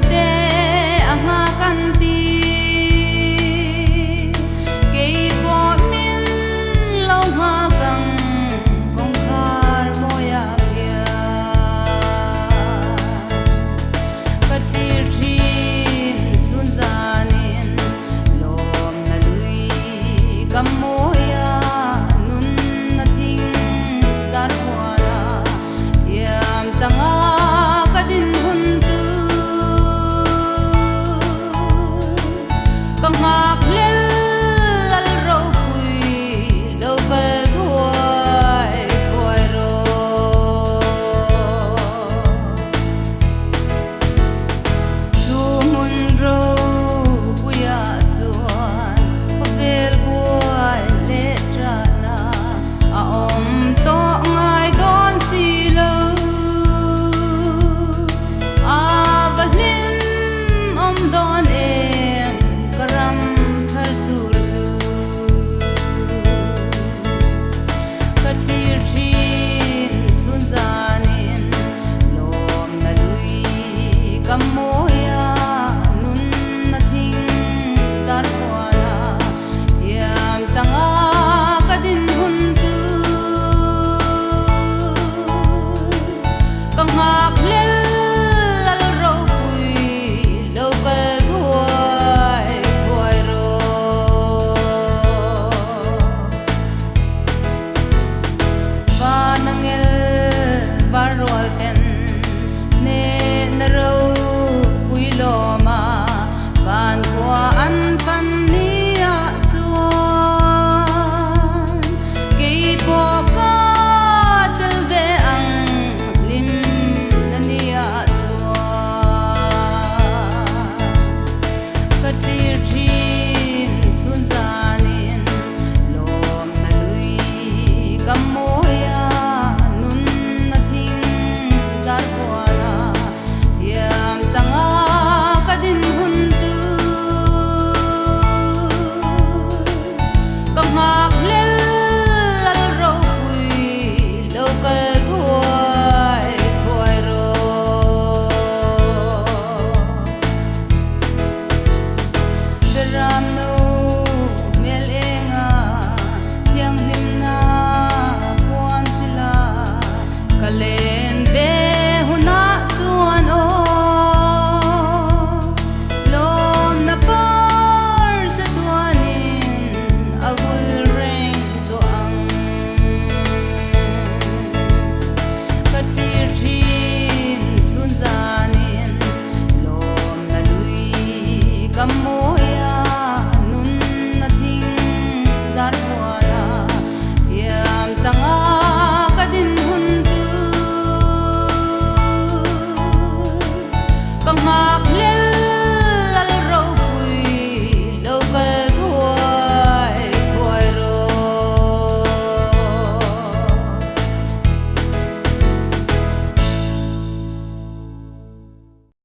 te anga kan ti ke po min lo ha kang kong khar moya kya kat tir thin chun zanin lom na lui kam moya nun na thing zar huana thiam changa kadin hun tu kang hak lel lal ro pui lo bal thuai khoi ro tu mun ro puya chuan pa vel buai le tra na a om to ngai don si lo a valim om don em karam thar tur chu kat tir thin chun zanin lom na lui kam moya nun na thing zar huana thiam changa kadin hun tu kang hak lel lal ro pui lo bal thuai khoi ro va nangel varwal ten ne na ro pui lo ma van kwa an fan ni a chuan ke po ka tel ve ang lim na ni a chuan kat tir thin chun zanin lom na lui kam moya nun na thing zar huana thiam changa kadin hun tu kang hak lel lal ro pui lo kal thuai khoi ro Ram no mel enga yang lim na puan sila kalen ve huna chuan o lom na par sa tuanin awul reng to ang kat tir thin chun zanin lom na lui kam mo